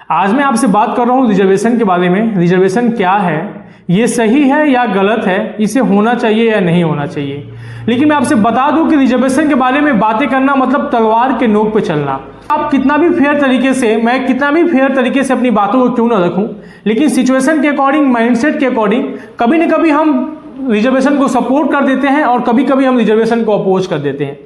आज मैं आपसे बात कर रहा हूँ रिजर्वेशन के बारे में। रिजर्वेशन क्या है, ये सही है या गलत है, इसे होना चाहिए या नहीं होना चाहिए। लेकिन मैं आपसे बता दूं कि रिजर्वेशन के बारे में बातें करना मतलब तलवार के नोक पे चलना। आप कितना भी फेयर तरीके से, मैं कितना भी फेयर तरीके से अपनी बातों को क्यों ना रखूं, लेकिन सिचुएशन के अकॉर्डिंग, माइंडसेट के अकॉर्डिंग कभी न कभी हम रिजर्वेशन को सपोर्ट कर देते हैं और कभी कभी हम रिजर्वेशन को अपोज कर देते हैं।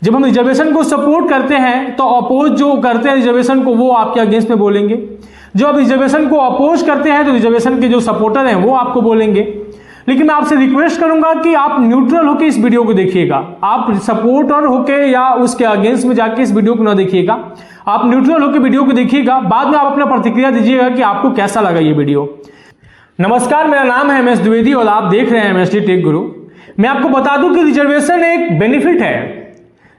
जब हम रिजर्वेशन को सपोर्ट करते हैं तो अपोज जो करते हैं रिजर्वेशन को, वो आपके अगेंस्ट में बोलेंगे। जो आप रिजर्वेशन को अपोज करते हैं तो रिजर्वेशन के जो सपोर्टर हैं वो आपको बोलेंगे। लेकिन मैं आपसे रिक्वेस्ट करूंगा कि आप न्यूट्रल होकर इस वीडियो को देखिएगा। आप सपोर्टर होकर या उसके अगेंस्ट में जाके इस वीडियो को ना देखिएगा, आप न्यूट्रल होकर वीडियो को देखिएगा। बाद में आप अपना प्रतिक्रिया दीजिएगा कि आपको कैसा लगा ये वीडियो। नमस्कार, मेरा नाम है MS द्विवेदी और आप देख रहे हैं MSD टेक गुरु। मैं आपको बता दूं कि रिजर्वेशन एक बेनिफिट है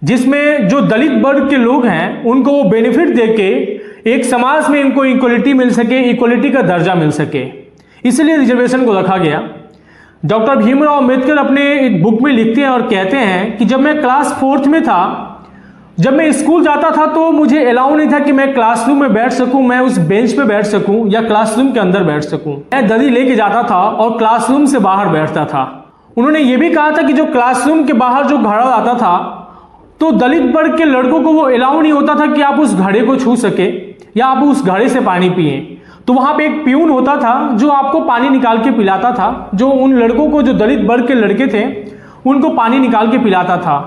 जिसमें जो दलित वर्ग के लोग हैं उनको वो बेनिफिट देके एक समाज में इनको इक्वलिटी मिल सके, इक्वलिटी का दर्जा मिल सके, इसलिए रिजर्वेशन को रखा गया। डॉक्टर भीमराव अंबेडकर अपने एक बुक में लिखते हैं और कहते हैं कि जब मैं क्लास 4th में था, जब मैं स्कूल जाता था तो मुझे अलाउ नहीं था कि मैं क्लासरूम में बैठ सकूं, मैं उस बेंच पे बैठ सकूं या क्लासरूम के अंदर बैठ सकूं। मैं दरी लेके जाता था और क्लासरूम से बाहर बैठता था। उन्होंने ये भी कहा था कि जो क्लासरूम के बाहर जो घड़ा आता था तो दलित वर्ग के लड़कों को वो अलाउ नहीं होता था कि आप उस घड़े को छू सके या आप उस घड़े से पानी पिए। तो वहां पे एक प्यून होता था जो आपको पानी निकाल के पिलाता था, जो उन लड़कों को, जो दलित वर्ग के लड़के थे, उनको पानी निकाल के पिलाता था।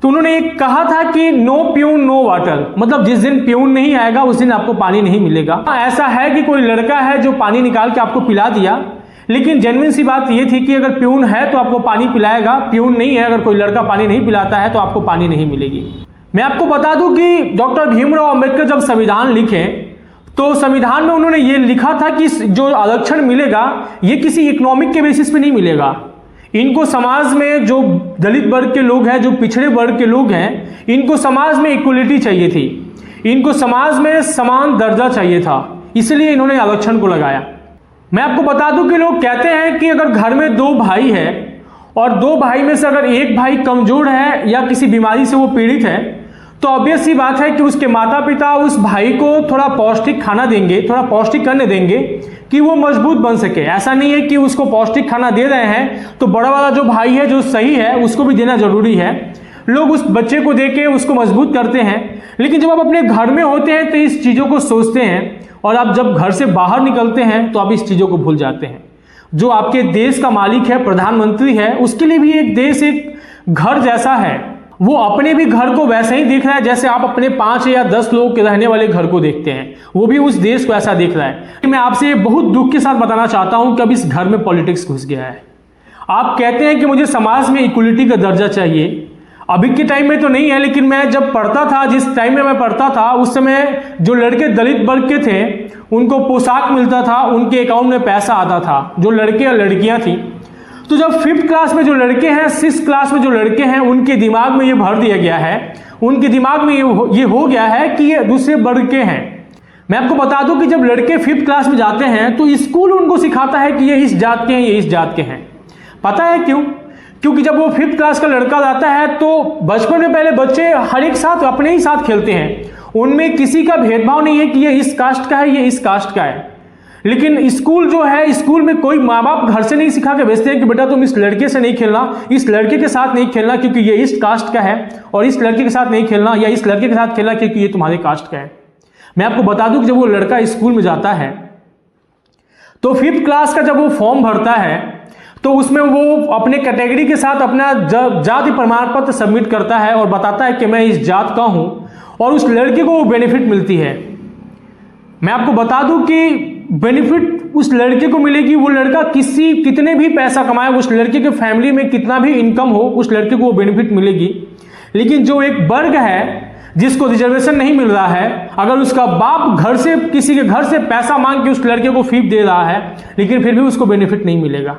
तो उन्होंने एक कहा था कि नो प्यून नो वाटर, मतलब जिस दिन प्यून नहीं आएगा उस दिन आपको पानी नहीं मिलेगा। ऐसा है कि कोई लड़का है जो पानी निकाल के आपको पिला दिया, लेकिन जेन्युइन सी बात यह थी कि अगर प्यून है तो आपको पानी पिलाएगा, प्यून नहीं है, अगर कोई लड़का पानी नहीं पिलाता है तो आपको पानी नहीं मिलेगी। मैं आपको बता दूं कि डॉक्टर भीमराव अंबेडकर जब संविधान लिखे तो संविधान में उन्होंने ये लिखा था कि जो आरक्षण मिलेगा ये किसी इकोनॉमिक के बेसिस पे नहीं मिलेगा। इनको समाज में जो दलित वर्ग के लोग हैं, जो पिछड़े वर्ग के लोग हैं, इनको समाज में इक्वलिटी चाहिए थी, इनको समाज में समान दर्जा चाहिए था, इसलिए इन्होंने आरक्षण को लगाया। मैं आपको बता दूं कि लोग कहते हैं कि अगर घर में 2 भाई है और 2 भाई में से अगर एक भाई कमजोर है या किसी बीमारी से वो पीड़ित है तो ऑब्वियस सी बात है कि उसके माता पिता उस भाई को थोड़ा पौष्टिक खाना देंगे, थोड़ा पौष्टिक करने देंगे कि वो मजबूत बन सके। ऐसा नहीं है कि उसको पौष्टिक खाना दे रहे हैं तो बड़ा वाला जो भाई है, जो सही है, उसको भी देना जरूरी है। लोग उस बच्चे को दे के उसको मजबूत करते हैं, लेकिन जब आप अपने घर में होते हैं तो इस चीज़ों को सोचते हैं और आप जब घर से बाहर निकलते हैं तो आप इस चीज़ों को भूल जाते हैं। जो आपके देश का मालिक है, प्रधानमंत्री है, उसके लिए भी एक देश एक घर जैसा है। वो अपने भी घर को वैसे ही देख रहा है जैसे आप अपने 5 या 10 लोग के रहने वाले घर को देखते हैं, वो भी उस देश को ऐसा देख रहा है। मैं आपसे बहुत दुख के साथ बताना चाहता हूं कि अब इस घर में पॉलिटिक्स घुस गया है। आप कहते हैं कि मुझे समाज में इक्वलिटी का दर्जा चाहिए, अभी के टाइम में तो नहीं है, लेकिन मैं जब पढ़ता था, जिस टाइम में मैं पढ़ता था, उस समय जो लड़के दलित वर्ग के थे उनको पोशाक मिलता था, उनके अकाउंट में पैसा आता था, जो लड़के और लड़कियां थी। तो जब 5th क्लास में जो लड़के हैं, 6th क्लास में जो लड़के हैं, उनके दिमाग में ये भर दिया गया है, उनके दिमाग में ये हो गया है कि ये दूसरे वर्ग के हैं। मैं आपको बता दूं कि जब लड़के 5th क्लास में जाते हैं तो स्कूल उनको सिखाता है कि ये इस जात के हैं, ये इस जात के हैं। पता है क्यों? क्योंकि जब वो 5th क्लास का लड़का जाता है तो बचपन में पहले बच्चे हर एक साथ अपने ही साथ खेलते हैं, उनमें किसी का भेदभाव नहीं है कि ये इस कास्ट का है, ये इस कास्ट का है। लेकिन स्कूल जो है, स्कूल में कोई माँ बाप घर से नहीं सिखा के भेजते हैं कि बेटा तुम इस लड़के से नहीं खेलना, इस लड़के के साथ नहीं खेलना क्योंकि ये इस कास्ट का है, और इस लड़के के साथ नहीं खेलना या इस लड़के के साथ खेलना क्योंकि ये तुम्हारे कास्ट का है। मैं आपको बता दूं कि जब वो लड़का स्कूल में जाता है तो 5th क्लास का जब वो फॉर्म भरता है तो उसमें वो अपने कैटेगरी के साथ अपना जाति प्रमाण पत्र सबमिट करता है और बताता है कि मैं इस जात का हूं, और उस लड़के को वो बेनिफिट मिलती है। मैं आपको बता दूं कि बेनिफिट उस लड़के को मिलेगी, वो लड़का कितने भी पैसा कमाए, उस लड़के के फैमिली में कितना भी इनकम हो, उस लड़के को वो बेनिफिट मिलेगी। लेकिन जो एक वर्ग है जिसको रिजर्वेशन नहीं मिल रहा है, अगर उसका बाप घर से, किसी के घर से पैसा मांग के उस लड़के को फीस दे रहा है, लेकिन फिर भी उसको बेनिफिट नहीं मिलेगा।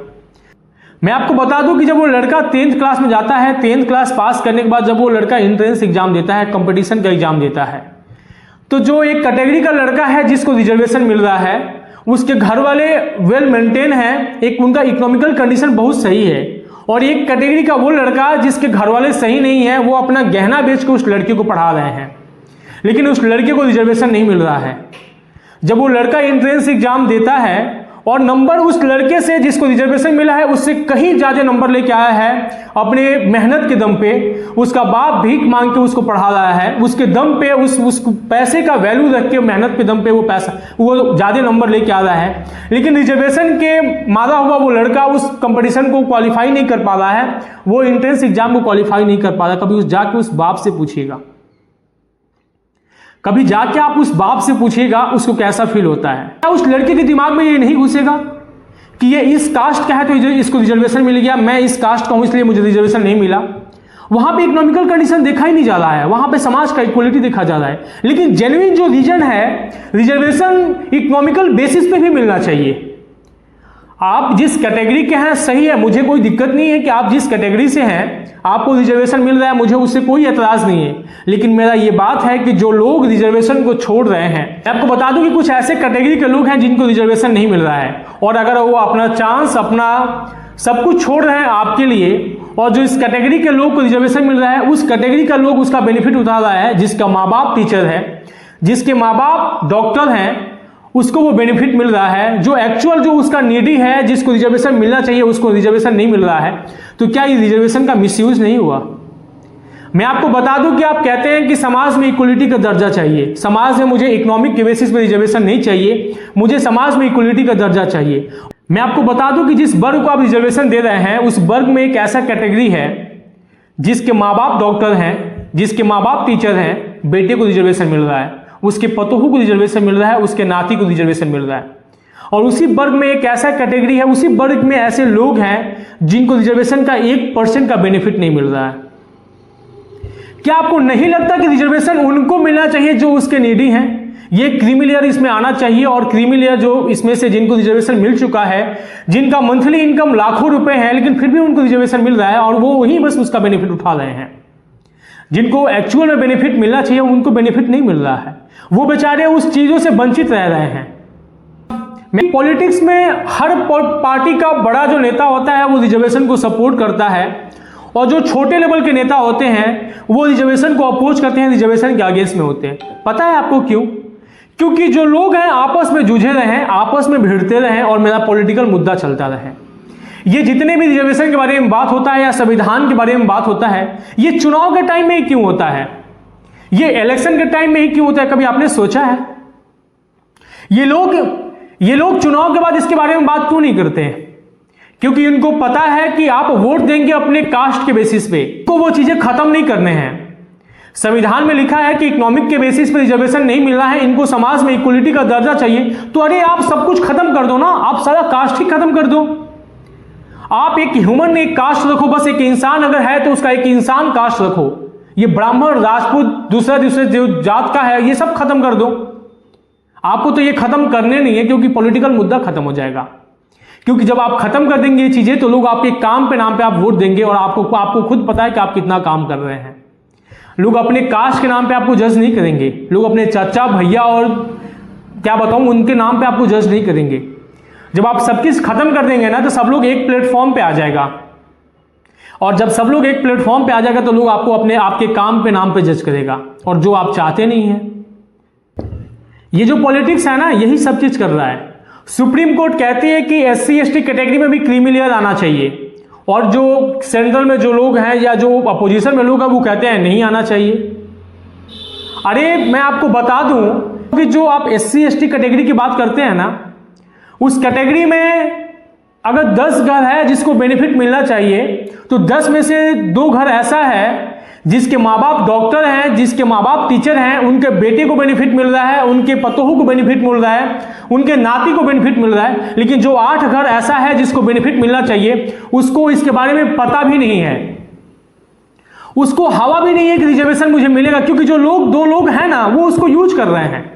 मैं आपको बता दूं कि जब वो लड़का 10th क्लास में जाता है, 10th क्लास पास करने के बाद जब वो लड़का एंट्रेंस एग्जाम देता है, कंपटीशन का एग्जाम देता है, तो जो एक कैटेगरी का लड़का है जिसको रिजर्वेशन मिल रहा है, उसके घर वाले वेल मेंटेन है, एक उनका इकोनॉमिकल कंडीशन बहुत सही है, और एक कैटेगरी का वो लड़का जिसके घर वाले सही नहीं है, वो अपना गहना बेच के उस लड़के को पढ़ा रहे हैं, लेकिन उस लड़के को रिजर्वेशन नहीं मिल रहा है। जब वो लड़का एंट्रेंस एग्जाम देता है और नंबर उस लड़के से जिसको रिजर्वेशन मिला है उससे कहीं ज़्यादा नंबर लेके आया है अपने मेहनत के दम पे, उसका बाप भीख मांग के उसको पढ़ा रहा है, उसके दम पे उस पैसे का वैल्यू रख के मेहनत के दम पे वो ज़्यादा नंबर लेके आ रहा है, लेकिन रिजर्वेशन के मारा हुआ वो लड़का उस कंपटीशन को क्वालिफाई नहीं कर पा रहा है, वो एंट्रेंस एग्जाम को क्वालिफाई नहीं कर पा रहा। कभी जाके उस बाप से पूछिएगा, कभी जाके आप उस बाप से पूछिएगा उसको कैसा फील होता है। क्या उस लड़के के दिमाग में ये नहीं घुसेगा कि ये इस कास्ट का है तो इसको रिजर्वेशन मिल गया, मैं इस कास्ट का हूं इसलिए मुझे रिजर्वेशन नहीं मिला। वहां पे इकोनॉमिकल कंडीशन देखा ही नहीं जा रहा है, वहां पे समाज का इक्वलिटी देखा जा रहा है। लेकिन जेन्युइन जो रीजन है, रिजर्वेशन इकोनॉमिकल बेसिस पे भी मिलना चाहिए। आप जिस कैटेगरी के हैं सही है, मुझे कोई दिक्कत नहीं है कि आप जिस कैटेगरी से हैं आपको रिजर्वेशन मिल रहा है, मुझे उससे कोई एतराज नहीं है। लेकिन मेरा ये बात है कि जो लोग रिजर्वेशन को छोड़ रहे हैं, मैं आपको बता दूं कि कुछ ऐसे कैटेगरी के लोग हैं जिनको रिजर्वेशन नहीं मिल रहा है, और अगर वो अपना चांस अपना सब कुछ छोड़ रहे हैं आपके लिए, और जो इस कैटेगरी के लोग को रिजर्वेशन मिल रहा है उस कैटेगरी का लोग उसका बेनिफिट उठा रहा है, जिसका माँ बाप टीचर है, जिसके माँ बाप डॉक्टर हैं, उसको वो बेनिफिट मिल रहा है। जो एक्चुअल जो उसका नीडी है, जिसको रिजर्वेशन मिलना चाहिए, उसको रिजर्वेशन नहीं मिल रहा है, तो क्या ये रिजर्वेशन का मिसयूज नहीं हुआ? मैं आपको बता दूं कि आप कहते हैं कि समाज में इक्वलिटी का दर्जा चाहिए, समाज में मुझे इकोनॉमिक के बेसिस पे रिजर्वेशन नहीं चाहिए, मुझे समाज में इक्वलिटी का दर्जा चाहिए। मैं आपको बता दूं कि जिस वर्ग को आप रिजर्वेशन दे रहे हैं उस वर्ग में एक ऐसा कैटेगरी है जिसके माँ बाप डॉक्टर हैं, जिसके माँ बाप टीचर हैं, बेटे को रिजर्वेशन मिल रहा है, उसके पतोहू को रिजर्वेशन मिल रहा है, उसके नाती को रिजर्वेशन मिल रहा है। और उसी वर्ग में एक ऐसा कैटेगरी है, उसी वर्ग में ऐसे लोग हैं जिनको रिजर्वेशन का 1% का बेनिफिट नहीं मिल रहा है। क्या आपको नहीं लगता कि रिजर्वेशन उनको मिलना चाहिए जो उसके नीडी हैं? ये क्रीमी लेयर इसमें आना चाहिए, और क्रीमी लेयर जो इसमें से जिनको रिजर्वेशन मिल चुका है, जिनका मंथली इनकम लाखों रुपए है लेकिन फिर भी उनको रिजर्वेशन मिल रहा है और वो वही बस उसका बेनिफिट उठा रहे हैं, जिनको एक्चुअल में बेनिफिट मिलना चाहिए उनको बेनिफिट नहीं मिल रहा है, वो बेचारे उस चीजों से वंचित रह रहे हैं। पॉलिटिक्स में हर पार्टी का बड़ा जो नेता होता है वो रिजर्वेशन को सपोर्ट करता है, और जो छोटे लेवल के नेता होते हैं वो रिजर्वेशन को अपोज करते हैं, रिजर्वेशन के अगेंस्ट में होते हैं। पता है आपको क्यों? क्योंकि जो लोग हैं आपस में जूझे रहे, आपस में भिड़ते रहे और मेरा पॉलिटिकल मुद्दा चलता रहे। ये जितने भी रिजर्वेशन के बारे में बात होता है या संविधान के बारे में बात होता है, ये चुनाव के टाइम में ही क्यों होता है? ये इलेक्शन के टाइम में ही क्यों होता है? कभी आपने सोचा है? ये लोग चुनाव के बाद इसके बारे में बात क्यों नहीं करते हैं? क्योंकि इनको पता है कि आप वोट देंगे अपने कास्ट के बेसिस पे, तो वो चीजें खत्म नहीं करने हैं। संविधान में लिखा है कि इकोनॉमिक के बेसिस पे रिजर्वेशन नहीं मिल रहा है, इनको समाज में इक्वलिटी का दर्जा चाहिए, तो अरे आप सब कुछ खत्म कर दो ना, आप सारा कास्ट ही खत्म कर दो। आप एक ह्यूमन एक कास्ट रखो, बस एक इंसान अगर है तो उसका एक इंसान कास्ट रखो। ये ब्राह्मण, राजपूत, दूसरे जो जात का है ये सब खत्म कर दो। आपको तो ये खत्म करने नहीं है, क्योंकि पॉलिटिकल मुद्दा खत्म हो जाएगा। क्योंकि जब आप खत्म कर देंगे ये चीजें तो लोग आपके काम पे नाम पे आप वोट देंगे, और आपको खुद पता है कि आप कितना काम कर रहे हैं। लोग अपने कास्ट के नाम पे आपको जज नहीं करेंगे, लोग अपने चाचा भैया और क्या बताऊं उनके नाम पे आपको जज नहीं करेंगे। जब आप सब चीज खत्म कर देंगे ना तो सब लोग एक प्लेटफॉर्म पे आ जाएगा, और जब सब लोग एक प्लेटफॉर्म पे आ जाएगा तो लोग आपको आपके काम पे नाम पे जज करेगा, और जो आप चाहते नहीं हैं। ये जो पॉलिटिक्स है ना यही सब चीज कर रहा है। सुप्रीम कोर्ट कहती है कि SC ST कैटेगरी में भी क्रीमी लेयर आना चाहिए, और जो सेंट्रल में जो लोग हैं या जो अपोजिशन में लोग हैं वो कहते हैं नहीं आना चाहिए। अरे मैं आपको बता दूं कि जो आप SC ST कैटेगरी की बात करते हैं ना, उस कैटेगरी में अगर 10 घर है जिसको बेनिफिट मिलना चाहिए, तो 10 में से 2 घर ऐसा है जिसके माँ बाप डॉक्टर हैं, जिसके माँ बाप टीचर हैं, उनके बेटे को बेनिफिट मिल रहा है, उनके पतोहू को बेनिफिट मिल रहा है, उनके नाती को बेनिफिट मिल रहा है। लेकिन जो 8 घर ऐसा है जिसको बेनिफिट मिलना चाहिए, उसको इसके बारे में पता भी नहीं है, उसको हवा भी नहीं है कि रिजर्वेशन मुझे मिलेगा, क्योंकि जो 2 लोग हैं ना वो उसको यूज कर रहे हैं।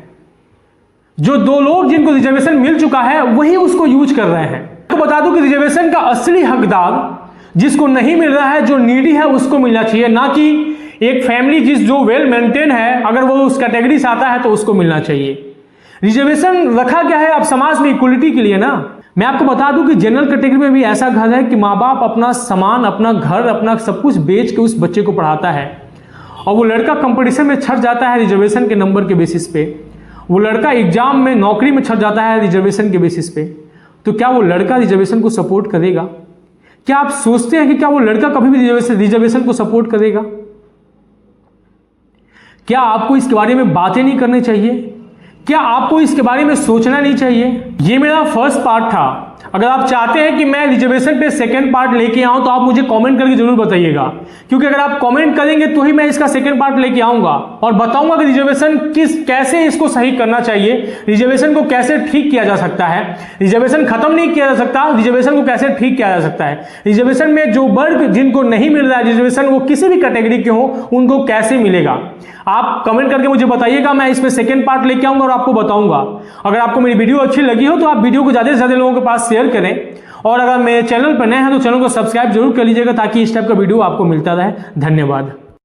जो 2 लोग जिनको रिजर्वेशन मिल चुका है वही उसको यूज कर रहे हैं। तो बता दूं कि रिजर्वेशन का असली हकदार जिसको नहीं मिल रहा है, जो नीडी है, उसको मिलना चाहिए, ना कि एक फैमिली जो वेल मेंटेन है अगर वो उस कैटेगरी से आता है तो उसको मिलना चाहिए। रिजर्वेशन रखा क्या है? आप समाज में इक्वलिटी के लिए ना। मैं आपको बता दूं कि जनरल कैटेगरी में भी ऐसा घर है कि माँ बाप अपना सामान, अपना घर, अपना सब कुछ बेच के उस बच्चे को पढ़ाता है, और वो लड़का कंपटीशन में छट जाता है रिजर्वेशन के नंबर के बेसिस पे, वो लड़का एग्जाम में नौकरी में छट जाता है रिजर्वेशन के बेसिस पे, तो क्या वो लड़का रिजर्वेशन को सपोर्ट करेगा? क्या आप सोचते हैं कि क्या वो लड़का कभी भी रिजर्वेशन को सपोर्ट करेगा? क्या आपको इसके बारे में बातें नहीं करनी चाहिए? क्या आपको इसके बारे में सोचना नहीं चाहिए? ये मेरा फर्स्ट पार्ट था। अगर आप चाहते हैं कि मैं रिजर्वेशन पे सेकंड पार्ट लेके आऊं तो आप मुझे कमेंट करके जरूर बताइएगा, क्योंकि अगर आप कमेंट करेंगे तो ही मैं इसका सेकंड पार्ट लेके आऊंगा और बताऊंगा कि रिजर्वेशन कैसे इसको सही करना चाहिए, रिजर्वेशन को कैसे ठीक किया जा सकता है। रिजर्वेशन खत्म नहीं किया जा सकता, रिजर्वेशन को कैसे ठीक किया जा सकता है। रिजर्वेशन में जो वर्ग जिनको नहीं मिल रहा है रिजर्वेशन, वो किसी भी कैटेगरी के हो, उनको कैसे मिलेगा। आप कमेंट करके मुझे बताइएगा, मैं इसमें सेकंड पार्ट लेके आऊंगा और आपको बताऊंगा। अगर आपको मेरी वीडियो अच्छी लगी हो तो आप वीडियो को ज्यादा से ज्यादा लोगों के पास शेयर करें, और अगर मेरे चैनल पर नए हैं तो चैनल को सब्सक्राइब जरूर कर लीजिएगा ताकि इस टाइप का वीडियो आपको मिलता रहे। धन्यवाद।